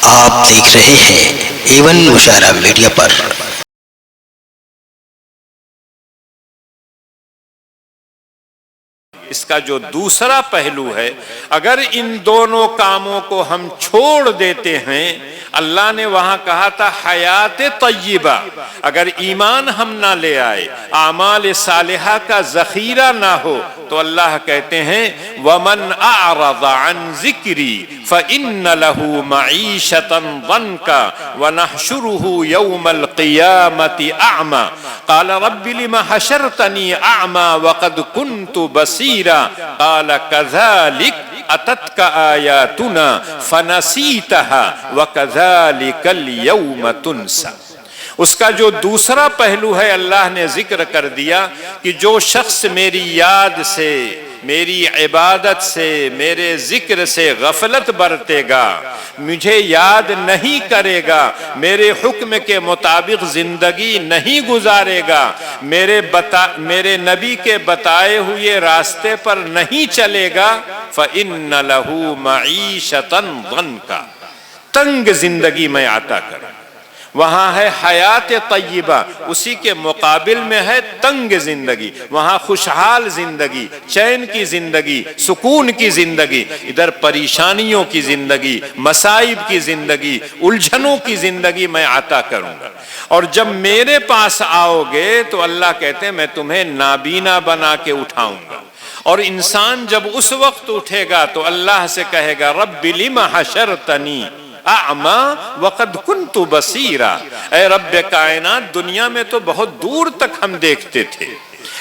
آپ دیکھ رہے ہیں ایون مشاعرہ میڈیا پر۔ اس کا جو دوسرا پہلو ہے، اگر ان دونوں کاموں کو ہم چھوڑ دیتے ہیں، اللہ نے وہاں کہا تھا حیات طیبہ، اگر ایمان ہم نہ لے آئے، اعمال صالحہ کا ذخیرہ نہ ہو، تو اللہ کہتے ہیں وَمَنْ أَعْرَضَ عَنْ ذِكْرِي فَإِنَّ لَهُ مَعِيشَةً ضَنْكًا وَنَحْشُرُهُ يَوْمَ الْقِيَامَةِ أَعْمَى قَالَ رَبِّ لِمَ حَشَرْتَنِي أَعْمَى وَقَدْ كُنْتُ بَصِيرًا قَالَ كَذَلِكَ أَتَتْكَ آيَاتُنَا فَنَسِيتَهَا وَكَذَلِكَ الْيَوْمَ تُنْسَى۔ اس کا جو دوسرا پہلو ہے، اللہ نے ذکر کر دیا کہ جو شخص میری یاد سے، میری عبادت سے، میرے ذکر سے غفلت برتے گا، مجھے یاد نہیں کرے گا، میرے حکم کے مطابق زندگی نہیں گزارے گا، میرے نبی کے بتائے ہوئے راستے پر نہیں چلے گا، فَإِنَّ لَهُ مَعِيشَةً ضَنْكًا، تنگ زندگی میں عطا کروں۔ وہاں ہے حیات طیبہ، اسی کے مقابل میں ہے تنگ زندگی، وہاں خوشحال زندگی، چین کی زندگی، سکون کی زندگی، ادھر پریشانیوں کی زندگی، مصائب کی زندگی، الجھنوں کی زندگی میں عطا کروں گا۔ اور جب میرے پاس آؤ گے تو اللہ کہتے ہیں میں تمہیں نابینا بنا کے اٹھاؤں گا، اور انسان جب اس وقت اٹھے گا تو اللہ سے کہے گا رب لم حشرتنی اعمی وقد کنت بصیرا، اے رب کائنات، دنیا میں تو بہت دور تک ہم دیکھتے تھے،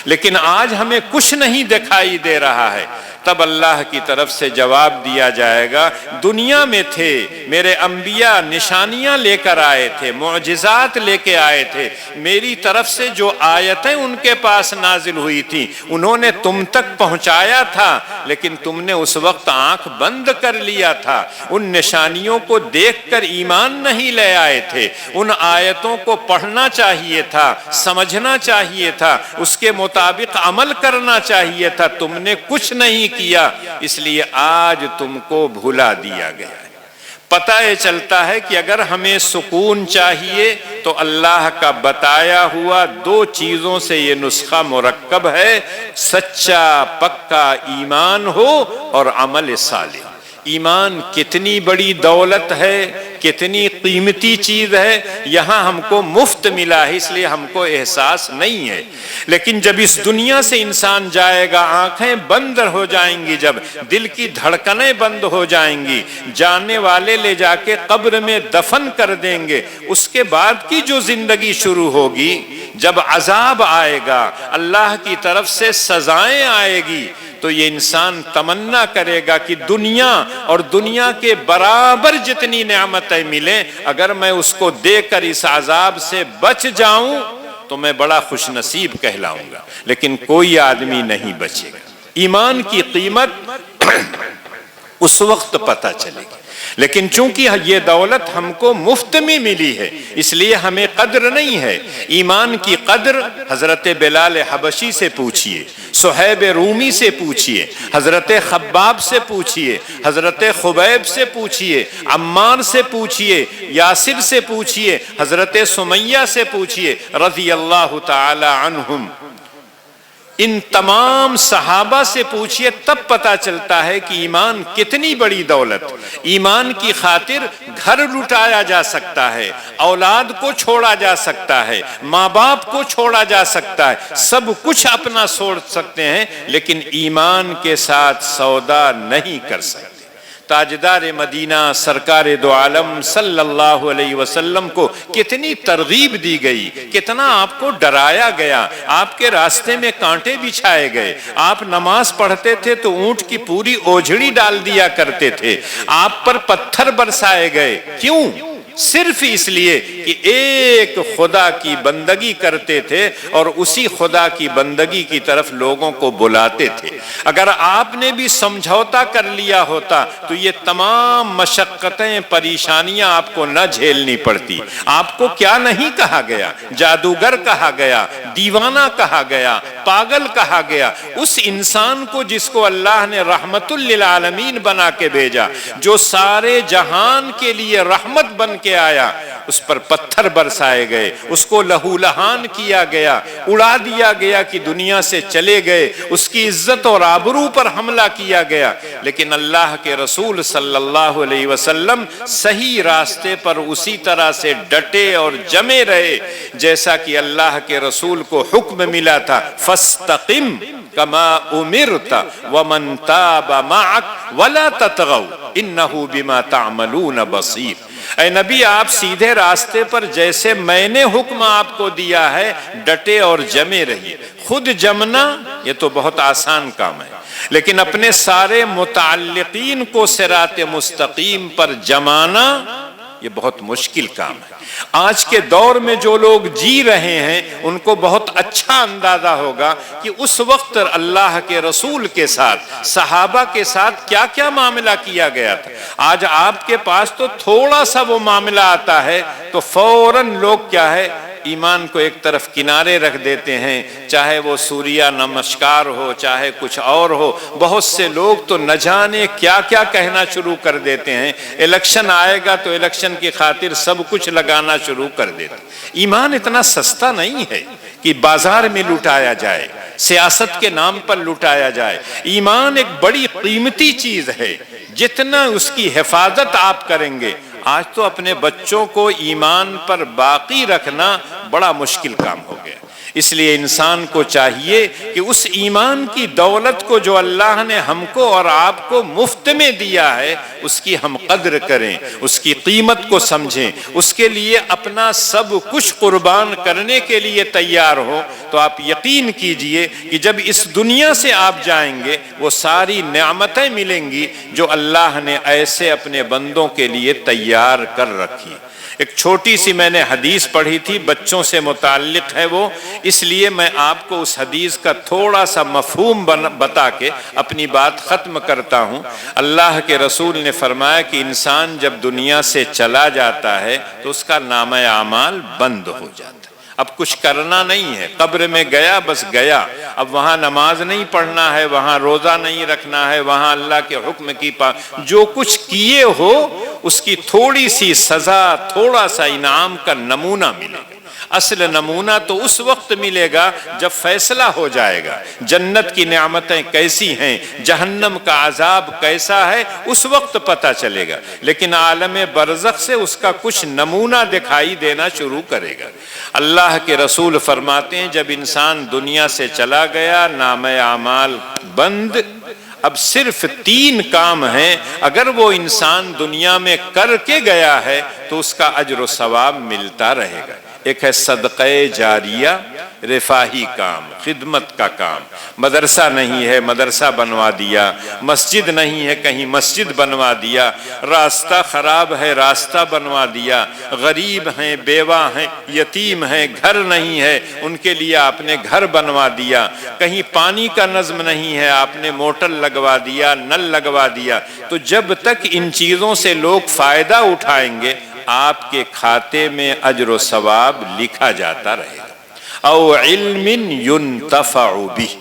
لیکن آج ہمیں کچھ نہیں دکھائی دے رہا ہے۔ تب اللہ کی طرف سے جواب دیا جائے گا دنیا میں تھے، میرے انبیاء نشانیاں لے کر آئے تھے، معجزات لے کے آئے تھے، میری طرف سے جو آیتیں ان کے پاس نازل ہوئی تھی انہوں نے تم تک پہنچایا تھا، لیکن تم نے اس وقت آنکھ بند کر لیا تھا، ان نشانیوں کو دیکھ کر ایمان نہیں لے آئے تھے، ان آیتوں کو پڑھنا چاہیے تھا، سمجھنا چاہیے تھا، اس کے مطابق عمل کرنا چاہیے تھا، تم نے کچھ نہیں کیا، اس لیے آج تم کو بھلا دیا گیا ہے۔ پتہ یہ چلتا ہے کہ اگر ہمیں سکون چاہیے تو اللہ کا بتایا ہوا دو چیزوں سے یہ نسخہ مرکب ہے، سچا پکا ایمان ہو اور عمل صالح۔ ایمان کتنی بڑی دولت ہے، کتنی قیمتی چیز ہے، یہاں ہم کو مفت ملا ہے، اس لیے ہم کو احساس نہیں ہے، لیکن جب اس دنیا سے انسان جائے گا، آنکھیں بند ہو جائیں گی، جب دل کی دھڑکنیں بند ہو جائیں گی، جانے والے لے جا کے قبر میں دفن کر دیں گے، اس کے بعد کی جو زندگی شروع ہوگی، جب عذاب آئے گا، اللہ کی طرف سے سزائیں آئے گی، تو یہ انسان تمنا کرے گا کہ دنیا اور دنیا کے برابر جتنی نعمتیں ملیں، اگر میں اس کو دے کر اس عذاب سے بچ جاؤں تو میں بڑا خوش نصیب کہلاؤں گا، لیکن کوئی آدمی نہیں بچے گا۔ ایمان کی قیمت اس وقت پتہ چلے گی، لیکن چونکہ یہ دولت ہم کو مفت میں ملی ہے اس لیے ہمیں قدر نہیں ہے۔ ایمان کی قدر حضرت بلال حبشی سے پوچھئے، صہیب رومی سے پوچھئے، حضرت خباب سے پوچھئے، حضرت خبیب سے پوچھئے، عمار سے پوچھئے، یاسر سے پوچھئے، حضرت سمیہ سے پوچھئے رضی اللہ تعالی عنہم، ان تمام صحابہ سے پوچھئے، تب پتا چلتا ہے کہ ایمان کتنی بڑی دولت۔ ایمان کی خاطر گھر لٹایا جا سکتا ہے، اولاد کو چھوڑا جا سکتا ہے، ماں باپ کو چھوڑا جا سکتا ہے، سب کچھ اپنا چھوڑ سکتے ہیں، لیکن ایمان کے ساتھ سودا نہیں کر سکتے۔ تاجدار مدینہ سرکار دو عالم صلی اللہ علیہ وسلم کو کتنی ترغیب دی گئی، کتنا آپ کو ڈرایا گیا، آپ کے راستے میں کانٹے بچھائے گئے، آپ نماز پڑھتے تھے تو اونٹ کی پوری اوجھڑی ڈال دیا کرتے تھے، آپ پر پتھر برسائے گئے، کیوں؟ صرف اس لیے کہ ایک خدا کی بندگی کرتے تھے اور اسی خدا کی بندگی کی طرف لوگوں کو بلاتے تھے۔ اگر آپ نے بھی سمجھوتا کر لیا ہوتا تو یہ تمام مشقتیں پریشانیاں آپ کو نہ جھیلنی پڑتی۔ آپ کو کیا نہیں کہا گیا؟ جادوگر کہا گیا، دیوانہ کہا گیا، پاگل کہا گیا۔ اس انسان کو جس کو اللہ نے رحمت للعالمین بنا کے بھیجا، جو سارے جہان کے لیے رحمت بن کے آیا، اس پر پتھر برسائے گئے، اس کو لہو لہان کیا گیا، اڑا دیا گیا کہ دنیا سے چلے گئے، اس کی عزت اور آبرو پر حملہ کیا گیا۔ لیکن اللہ کے رسول صلی اللہ علیہ وسلم صحیح راستے پر اسی طرح سے ڈٹے اور جمے رہے جیسا کہ اللہ کے رسول کو حکم ملا تھا، فاستقم کما امرت ومن تاب معك ولا تطغوا انه بما تعملون بصیر۔ اے نبی، آپ سیدھے راستے پر جیسے میں نے حکم آپ کو دیا ہے ڈٹے اور جمے رہیے۔ خود جمنا یہ تو بہت آسان کام ہے، لیکن اپنے سارے متعلقین کو صراط مستقیم پر جمانا یہ بہت مشکل کام ہے۔ آج کے دور میں جو لوگ جی رہے ہیں ان کو بہت اچھا اندازہ ہوگا کہ اس وقت اللہ کے رسول کے ساتھ، صحابہ کے ساتھ کیا کیا معاملہ کیا گیا تھا۔ آج آپ کے پاس تو تھوڑا سا وہ معاملہ آتا ہے تو فوراً لوگ کیا ہے، ایمان کو ایک طرف کنارے رکھ دیتے ہیں، چاہے وہ سوریہ نمسکار ہو، چاہے کچھ اور ہو۔ بہت سے لوگ تو نہ جانے کیا کیا کہنا شروع کر دیتے ہیں، الیکشن آئے گا تو الیکشن کی خاطر سب کچھ لگانا شروع کر دیتے ہیں۔ ایمان اتنا سستا نہیں ہے کہ بازار میں لٹایا جائے، سیاست کے نام پر لٹایا جائے۔ ایمان ایک بڑی قیمتی چیز ہے، جتنا اس کی حفاظت آپ کریں گے۔ آج تو اپنے بچوں کو ایمان پر باقی رکھنا بڑا مشکل کام ہو گیا۔ اس لیے انسان کو چاہیے کہ اس ایمان کی دولت کو جو اللہ نے ہم کو اور آپ کو مفت میں دیا ہے اس کی ہم قدر کریں، اس کی قیمت کو سمجھیں، اس کے لیے اپنا سب کچھ قربان کرنے کے لیے تیار ہو۔ تو آپ یقین کیجئے کہ جب اس دنیا سے آپ جائیں گے وہ ساری نعمتیں ملیں گی جو اللہ نے ایسے اپنے بندوں کے لیے تیار کر رکھی۔ ایک چھوٹی سی میں نے حدیث پڑھی تھی، بچوں سے متعلق ہے وہ، اس لیے میں آپ کو اس حدیث کا تھوڑا سا مفہوم بتا کے اپنی بات ختم کرتا ہوں۔ اللہ کے رسول نے فرمایا کہ انسان جب دنیا سے چلا جاتا ہے تو اس کا نامہ اعمال بند ہو جاتا ہے۔ اب کچھ کرنا نہیں ہے، قبر میں گیا بس گیا، اب وہاں نماز نہیں پڑھنا ہے، وہاں روزہ نہیں رکھنا ہے، وہاں اللہ کے حکم کی جو کچھ کیے ہو اس کی تھوڑی سی سزا، تھوڑا سا انعام کا نمونہ ملے گا۔ اصل نمونہ تو اس وقت ملے گا جب فیصلہ ہو جائے گا، جنت کی نعمتیں کیسی ہیں، جہنم کا عذاب کیسا ہے، اس وقت پتہ چلے گا۔ لیکن عالم برزخ سے اس کا کچھ نمونہ دکھائی دینا شروع کرے گا۔ اللہ کے رسول فرماتے ہیں جب انسان دنیا سے چلا گیا، نامہ اعمال بند، اب صرف 3 کام ہیں، اگر وہ انسان دنیا میں کر کے گیا ہے تو اس کا اجر و ثواب ملتا رہے گا۔ ایک ہے صدقہ جاریہ، رفاہی کام، خدمت کا کام۔ مدرسہ نہیں ہے، مدرسہ بنوا دیا، مسجد نہیں ہے، کہیں مسجد بنوا دیا، راستہ خراب ہے، راستہ بنوا دیا، غریب ہیں، بیوہ ہیں، یتیم ہیں، گھر نہیں ہے، ان کے لیے آپ نے گھر بنوا دیا، کہیں پانی کا نظم نہیں ہے، آپ نے موٹر لگوا دیا، نل لگوا دیا۔ تو جب تک ان چیزوں سے لوگ فائدہ اٹھائیں گے آپ کے کھاتے میں اجر و ثواب لکھا جاتا رہے گا۔ او علم ينتفع به،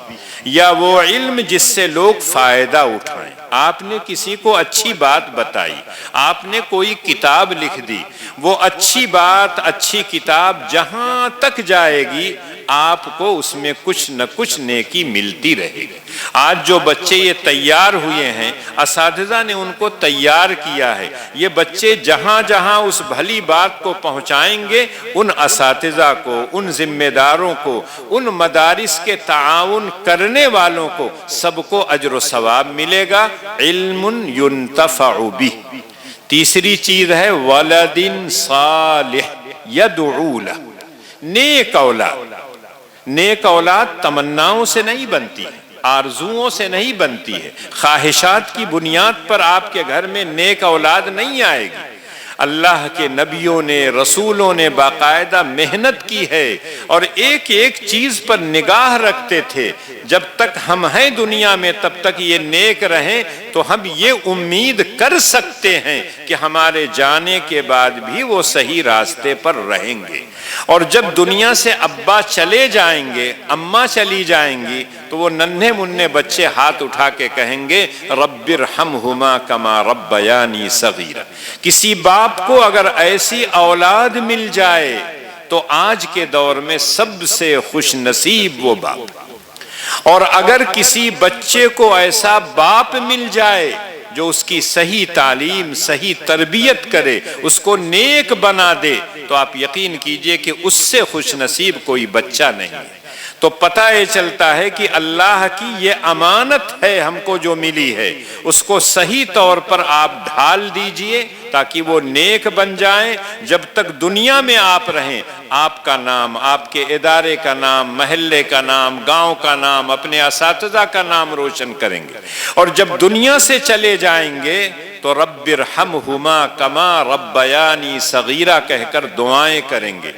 یا وہ علم جس سے لوگ فائدہ اٹھائیں۔ آپ نے کسی کو اچھی بات بتائی، آپ نے کوئی کتاب لکھ دی، وہ اچھی بات، اچھی کتاب جہاں تک جائے گی آپ کو اس میں کچھ نہ کچھ نیکی ملتی رہے گی۔ آج جو بچے یہ تیار ہوئے ہیں، اساتذہ نے ان کو تیار کیا ہے، یہ بچے جہاں جہاں اس بھلی بات کو پہنچائیں گے، ان اساتذہ کو، ان ذمہ داروں کو، ان مدارس کے تعاون کرنے والوں کو سب کو اجر و ثواب ملے گا۔ علم ينتفع به۔ تیسری چیز ہے ولد صالح يدعو له، نیک اولاد۔ نیک اولاد تمناؤں سے نہیں بنتی ہے، آرزوؤں سے نہیں بنتی ہے، خواہشات کی بنیاد پر آپ کے گھر میں نیک اولاد نہیں آئے گی۔ اللہ کے نبیوں نے رسولوں نے باقاعدہ محنت کی ہے اور ایک ایک چیز پر نگاہ رکھتے تھے. جب تک ہم ہیں دنیا میں تب تک یہ نیک رہیں تو ہم یہ امید کر سکتے ہیں کہ ہمارے جانے کے بعد بھی وہ صحیح راستے پر رہیں گے. اور جب دنیا سے ابا چلے جائیں گے، اماں چلی جائیں گی، تو وہ ننھے منھے بچے ہاتھ اٹھا کے کہیں گے رب ارحمہما کما ربیانی صغیرا. کسی باپ کو اگر ایسی اولاد مل جائے تو آج کے دور میں سب سے خوش نصیب وہ باپ. اور اگر کسی بچے کو ایسا باپ مل جائے جو اس کی صحیح تعلیم صحیح تربیت کرے، اس کو نیک بنا دے، تو آپ یقین کیجئے کہ اس سے خوش نصیب کوئی بچہ نہیں ہے. تو پتہ یہ چلتا ہے کہ اللہ کی یہ امانت ہے ہم کو جو ملی ہے، اس کو صحیح طور پر آپ ڈھال دیجئے تاکہ وہ نیک بن جائیں. جب تک دنیا میں آپ رہیں، آپ کا نام، آپ کے ادارے کا نام، محلے کا نام، گاؤں کا نام، اپنے اساتذہ کا نام روشن کریں گے. اور جب دنیا سے چلے جائیں گے تو رب ارحمہما کما ربیانی صغیرہ کہہ کر دعائیں کریں گے.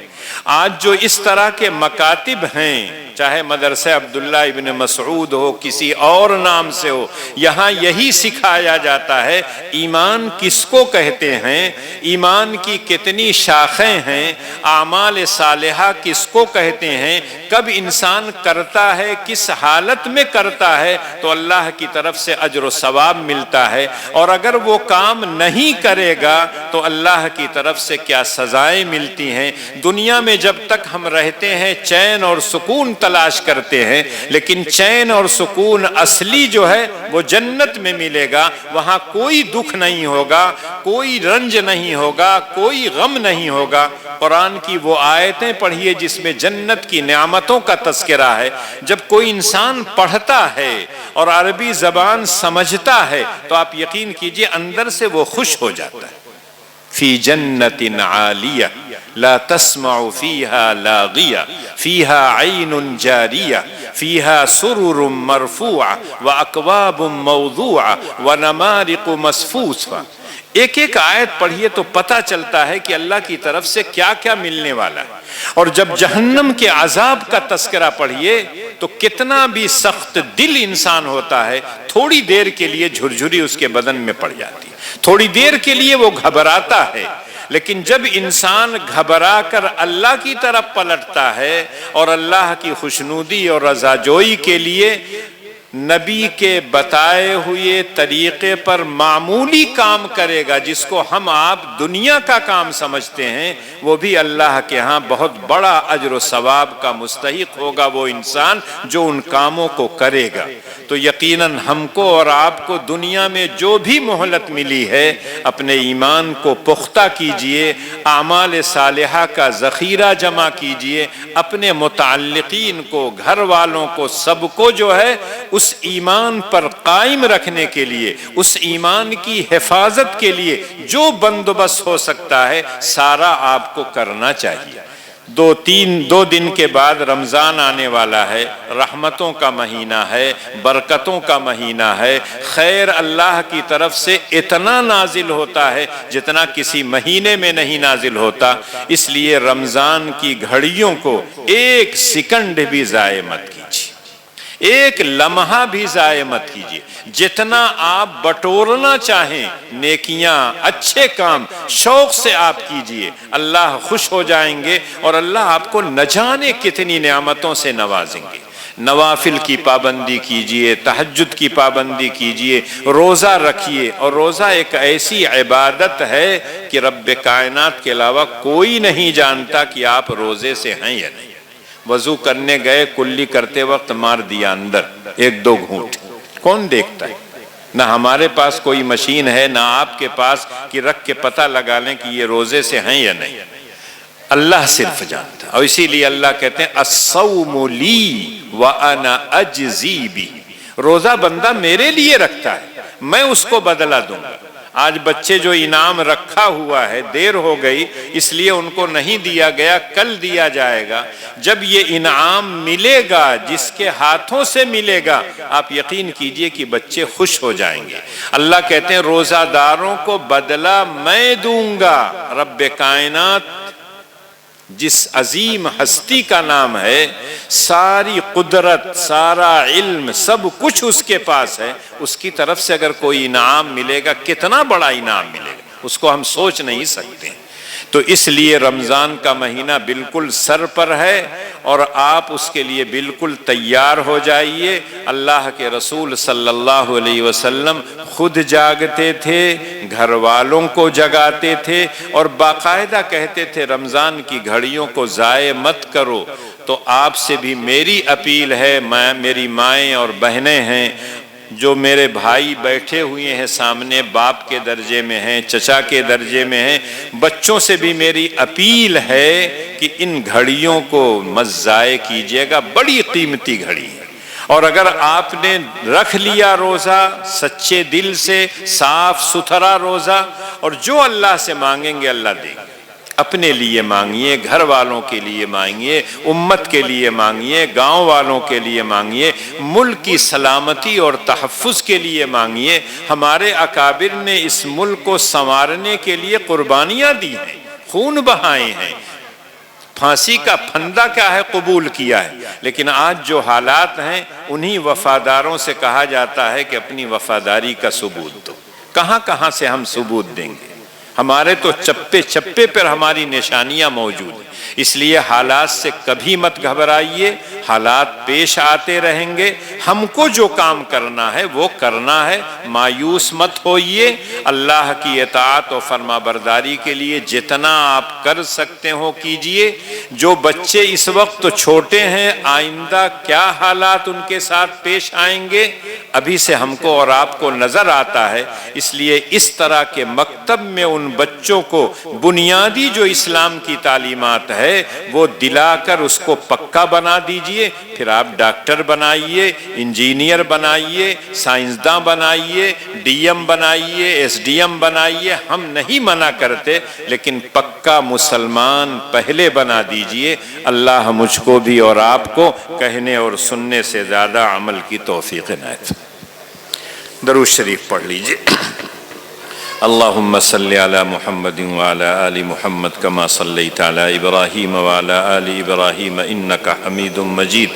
آج جو اس طرح کے مکاتب ہیں، چاہے مدرسہ عبداللہ ابن مسعود ہو، کسی اور نام سے ہو، یہاں یہی سکھایا جاتا ہے ایمان کس کو کہتے ہیں، ایمان کی کتنی شاخیں ہیں، اعمال صالحہ کس کو کہتے ہیں، کب انسان کرتا ہے، کس حالت میں کرتا ہے تو اللہ کی طرف سے اجر و ثواب ملتا ہے، اور اگر وہ کام نہیں کرے گا تو اللہ کی طرف سے کیا سزائیں ملتی ہیں. دنیا میں جب تک ہم رہتے ہیں چین اور سکون تلاش کرتے ہیں، لیکن چین اور سکون اصلی جو ہے وہ جنت میں ملے گا. وہاں کوئی دکھ نہیں ہوگا، کوئی رنج نہیں ہوگا، کوئی غم نہیں ہوگا. قرآن کی وہ آیتیں پڑھیے جس میں جنت کی نعمتوں کا تذکرہ ہے. جب کوئی انسان پڑھتا ہے اور عربی زبان سمجھتا ہے تو آپ یقین کیجئے اندر سے وہ خوش ہو جاتا ہے. فی جنت عالیہ لا تسمع فیہا لاغیہ فیہا عین جاریہ فیہا سرر مرفوعہ واکواب موضوعہ ونمارق مصفوفہ. ایک ایک آیت پڑھیے تو پتہ چلتا ہے کہ اللہ کی طرف سے کیا کیا ملنے والا ہے. اور جب جہنم کے عذاب کا تذکرہ پڑھیے تو کتنا بھی سخت دل انسان ہوتا ہے، تھوڑی دیر کے لیے جھرجھری اس کے بدن میں پڑ جاتی ہے، تھوڑی دیر کے لیے وہ گھبراتا ہے. لیکن جب انسان گھبرا کر اللہ کی طرف پلٹتا ہے اور اللہ کی خوشنودی اور رضا جوئی کے لیے نبی کے بتائے ہوئے طریقے پر معمولی کام کرے گا جس کو ہم آپ دنیا کا کام سمجھتے ہیں، وہ بھی اللہ کے ہاں بہت بڑا اجر و ثواب کا مستحق ہوگا وہ انسان جو ان کاموں کو کرے گا. تو یقیناً ہم کو اور آپ کو دنیا میں جو بھی مہلت ملی ہے اپنے ایمان کو پختہ کیجئے، اعمال صالحہ کا ذخیرہ جمع کیجئے، اپنے متعلقین کو، گھر والوں کو، سب کو جو ہے اس ایمان پر قائم رکھنے کے لیے، اس ایمان کی حفاظت کے لیے جو بندوبست ہو سکتا ہے سارا آپ کو کرنا چاہیے. دو دن کے بعد رمضان آنے والا ہے، رحمتوں کا مہینہ ہے، برکتوں کا مہینہ ہے. خیر اللہ کی طرف سے اتنا نازل ہوتا ہے جتنا کسی مہینے میں نہیں نازل ہوتا. اس لیے رمضان کی گھڑیوں کو ایک سیکنڈ بھی ضائع مت کیجیے، ایک لمحہ بھی ضائع مت کیجیے. جتنا آپ بٹورنا چاہیں نیکیاں، اچھے کام شوق سے آپ کیجئے، اللہ خوش ہو جائیں گے اور اللہ آپ کو نہ جانے کتنی نعمتوں سے نوازیں گے. نوافل کی پابندی کیجئے، تہجد کی پابندی کیجئے، روزہ رکھیے. اور روزہ ایک ایسی عبادت ہے کہ رب کائنات کے علاوہ کوئی نہیں جانتا کہ آپ روزے سے ہیں یا نہیں. وضو کرنے گئے، کلی کرتے وقت مار دیا اندر ایک دو گھونٹ، کون دیکھتا ہے؟ نہ ہمارے پاس کوئی مشین ہے، نہ آپ کے پاس کہ رکھ کے پتہ لگا لیں کہ یہ روزے سے ہیں یا نہیں. اللہ صرف جانتا. اور اسی لیے اللہ کہتے ہیں الصوم لی وانا اجزی بی. روزہ بندہ میرے لیے رکھتا ہے، میں اس کو بدلہ دوں گا. آج بچے جو انعام رکھا ہوا ہے، دیر ہو گئی اس لیے ان کو نہیں دیا گیا، کل دیا جائے گا۔ جب یہ انعام ملے گا، جس کے ہاتھوں سے ملے گا، آپ یقین کیجئے کہ بچے خوش ہو جائیں گے۔ اللہ کہتے ہیں روزہ داروں کو بدلہ میں دوں گا۔ رب کائنات جس عظیم ہستی کا نام ہے، ساری قدرت، سارا علم، سب کچھ اس کے پاس ہے، اس کی طرف سے اگر کوئی انعام ملے گا، کتنا بڑا انعام ملے گا، اس کو ہم سوچ نہیں سکتے۔ تو اس لیے رمضان کا مہینہ بالکل سر پر ہے اور آپ اس کے لیے بالکل تیار ہو جائیے۔ اللہ کے رسول صلی اللہ علیہ وسلم خود جاگتے تھے، گھر والوں کو جگاتے تھے اور باقاعدہ کہتے تھے رمضان کی گھڑیوں کو ضائع مت کرو۔ تو آپ سے بھی میری اپیل ہے، میری مائیں اور بہنیں ہیں، جو میرے بھائی بیٹھے ہوئے ہیں سامنے، باپ کے درجے میں ہیں، چچا کے درجے میں ہیں، بچوں سے بھی میری اپیل ہے کہ ان گھڑیوں کو مت ضائع کیجیے گا، بڑی قیمتی گھڑی ہے۔ اور اگر آپ نے رکھ لیا روزہ سچے دل سے، صاف ستھرا روزہ، اور جو اللہ سے مانگیں گے اللہ دے گا۔ اپنے لیے مانگیے، گھر والوں کے لیے مانگیے، امت کے لیے مانگیے، گاؤں والوں کے لیے مانگیے، ملک کی سلامتی اور تحفظ کے لیے مانگیے۔ ہمارے اکابر نے اس ملک کو سنوارنے کے لیے قربانیاں دی ہیں، خون بہائے ہیں، پھانسی کا پھندا کیا ہے قبول کیا ہے، لیکن آج جو حالات ہیں انہی وفاداروں سے کہا جاتا ہے کہ اپنی وفاداری کا ثبوت دو۔ کہاں کہاں سے ہم ثبوت دیں گے؟ ہمارے تو چپے چپے پر ہماری نشانیاں موجود ہیں۔ اس لیے حالات سے کبھی مت گھبرائیے، حالات پیش آتے رہیں گے، ہم کو جو کام کرنا ہے وہ کرنا ہے، مایوس مت ہوئیے۔ اللہ کی اطاعت و فرما برداری کے لیے جتنا آپ کر سکتے ہو کیجئے۔ جو بچے اس وقت چھوٹے ہیں، آئندہ کیا حالات ان کے ساتھ پیش آئیں گے ابھی سے ہم کو اور آپ کو نظر آتا ہے۔ اس لیے اس طرح کے مکتب میں ان بچوں کو بنیادی جو اسلام کی تعلیمات ہے وہ دلا کر اس کو پکا بنا دیجئے، پھر آپ ڈاکٹر بنائیے، انجینئر بنائیے، سائنسداں بنائیے، ڈی ایم بنائیے، ایس ڈی ایم بنائیے، ہم نہیں منع کرتے، لیکن پکا مسلمان پہلے بنا دیجئے۔ اللہ مجھ کو بھی اور آپ کو کہنے اور سننے سے زیادہ عمل کی توفیق عنایت۔ درود شریف پڑھ لیجئے۔ اللہم صلی علی محمد وعلی آل محمد کما صلیت علی ابراہیم وعلی آل ابراہیم انکا حمید مجید۔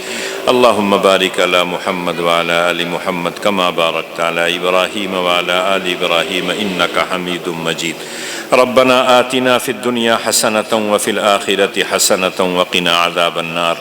اللہم بارک علی محمد وعلی آل محمد کما بارکت علی ابراہیم وعلی آل ابراہیم انکا حمید مجید۔ ربنا آتنا فی الدنیا حسنة وفی الآخرة حسنة وقنا عذاب النار۔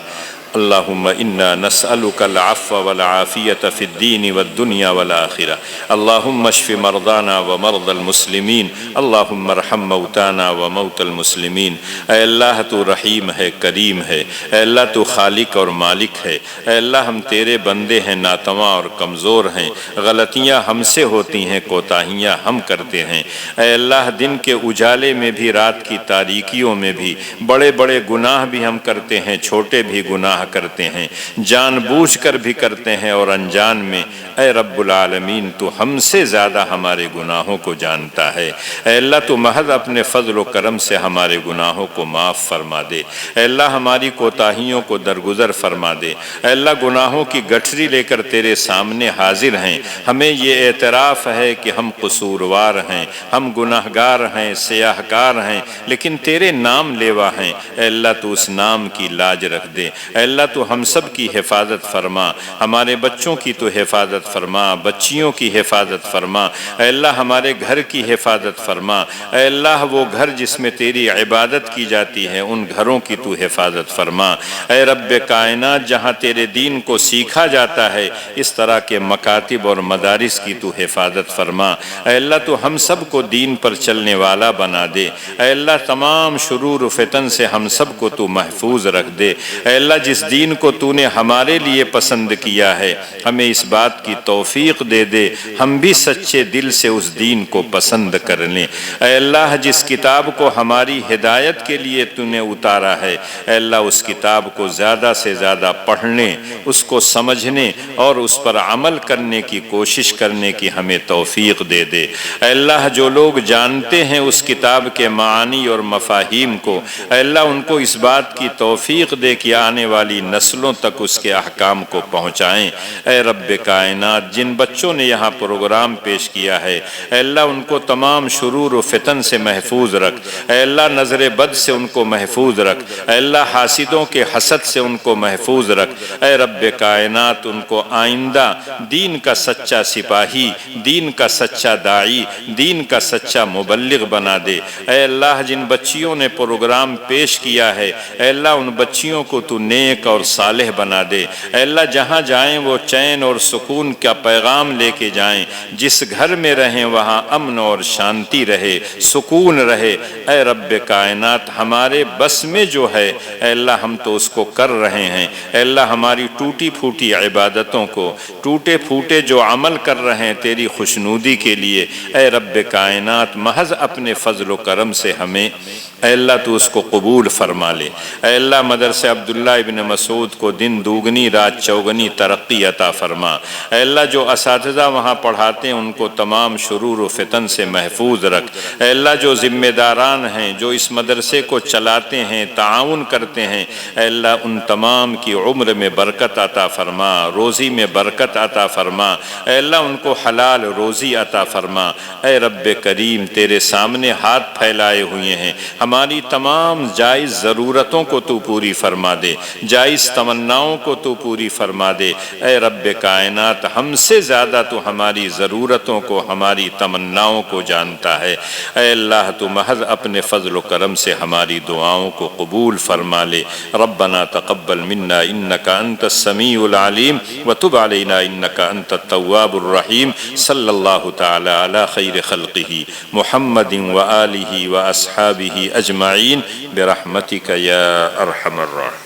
اللہم انا نسألک العفو والعافیة فی الدین والدنیا والآخرہ۔ اللہم اشف مرضانا ومرضى المسلمین۔ اللہم ارحم موتانا وموت المسلمین۔ اے اللہ تو رحیم ہے، کریم ہے، اے اللہ تو خالق اور مالک ہے، اے اللہ ہم تیرے بندے ہیں، ناتواں اور کمزور ہیں، غلطیاں ہم سے ہوتی ہیں، کوتاہیاں ہم کرتے ہیں۔ اے اللہ دن کے اجالے میں بھی، رات کی تاریکیوں میں بھی بڑے بڑے گناہ بھی ہم کرتے ہیں، چھوٹے بھی گناہ کرتے ہیں، جان بوجھ کر بھی کرتے ہیں اور انجان میں۔ اے رب العالمین تو ہم سے زیادہ ہمارے گناہوں کو جانتا ہے۔ اے اللہ تو محض اپنے فضل و کرم سے ہمارے گناہوں کو معاف فرما دے۔ اے اللہ ہماری کوتاہیوں کو درگزر فرما دے۔ اے اللہ گناہوں کی گٹھری لے کر تیرے سامنے حاضر ہیں، ہمیں یہ اعتراف ہے کہ ہم قصوروار ہیں، ہم گناہگار ہیں، سیاہکار ہیں، لیکن تیرے نام لیوا ہیں۔ اے اللہ تو اس نام کی لاج رکھ دے۔ اے اللہ تو ہم سب کی حفاظت فرما، ہمارے بچوں کی تو حفاظت فرما، بچیوں کی حفاظت فرما۔ اے اللہ ہمارے گھر کی حفاظت فرما۔ اے اللہ وہ گھر جس میں تیری عبادت کی جاتی ہے ان گھروں کی تو حفاظت فرما۔ اے رب کائنات جہاں تیرے دین کو سیکھا جاتا ہے اس طرح کے مکاتب اور مدارس کی تو حفاظت فرما۔ اے اللہ تو ہم سب کو دین پر چلنے والا بنا دے۔ اے اللہ تمام شرور و فتن سے ہم سب کو تو محفوظ رکھ دے۔ اے اللہ جس دین کو تو نے ہمارے لیے پسند کیا ہے، ہمیں اس بات کی توفیق دے دے ہم بھی سچے دل سے اس دین کو پسند کر لیں۔ اے اللہ جس کتاب کو ہماری ہدایت کے لیے تو نے اتارا ہے، اے اللہ اس کتاب کو زیادہ سے زیادہ پڑھنے، اس کو سمجھنے اور اس پر عمل کرنے کی کوشش کرنے کی ہمیں توفیق دے دے۔ اے اللہ جو لوگ جانتے ہیں اس کتاب کے معانی اور مفاہیم کو، اے اللہ ان کو اس بات کی توفیق دے کہ آنے والی نسلوں تک اس کے احکام کو پہنچائیں۔ اے رب کائنات جن بچوں نے یہاں پروگرام پیش کیا ہے، اے اللہ ان کو تمام شرور و فتن سے محفوظ رکھ، اے اللہ نظر بد سے ان کو محفوظ رکھ، اے اللہ حاسدوں کے حسد سے ان کو محفوظ رکھ۔ اے رب کائنات ان کو آئندہ دین کا سچا سپاہی، دین کا سچا داعی، دین کا سچا مبلغ بنا دے۔ اے اللہ جن بچیوں نے پروگرام پیش کیا ہے، اے اللہ ان بچیوں کو تو نیک اور صالح بنا دے۔ اے اللہ جہاں جائیں وہ چین اور سکون کا پیغام لے کے جائیں، جس گھر میں رہیں وہاں امن اور شانتی رہے، سکون رہے۔ اے رب کائنات ہمارے بس میں جو ہے اے اللہ ہم تو اس کو کر رہے ہیں، اے اللہ ہماری ٹوٹی پھوٹی عبادتوں کو، ٹوٹے پھوٹے جو عمل کر رہے ہیں تیری خوشنودی کے لیے، اے رب کائنات محض اپنے فضل و کرم سے ہمیں اے اللہ تو اس کو قبول فرما لے۔ اے اللہ مدرسہ عبداللہ ابن مسعود کو دن دوگنی رات چوگنی ترقی عطا فرما۔ اے اللہ جو اساتذہ وہاں پڑھاتے ہیں ان کو تمام شرور و فتن سے محفوظ رکھ۔ اے اللہ جو ذمہ داران ہیں جو اس مدرسے کو چلاتے ہیں، تعاون کرتے ہیں، اے اللہ ان تمام کی عمر میں برکت عطا فرما، روزی میں برکت عطا فرما۔ اے اللہ ان کو حلال روزی عطا فرما۔ اے رب کریم تیرے سامنے ہاتھ پھیلائے ہوئے ہیں، ہماری تمام جائز ضرورتوں کو تو پوری فرما دے، جائز تمناؤں کو تو پوری فرما دے۔ اے رب کائنات ہم سے زیادہ تو ہماری ضرورتوں کو، ہماری تمناؤں کو جانتا ہے۔ اے اللہ تو محض اپنے فضل و کرم سے ہماری دعاؤں کو قبول فرما لے۔ ربنا تقبل منا انک انت السمیع العلیم وتب علینا انک انت التواب الرحیم۔ صلی اللہ تعالی علی خیر خلقہ محمد وآلہ واصحابہ اجمعین برحمتک یا ارحم الراحمین۔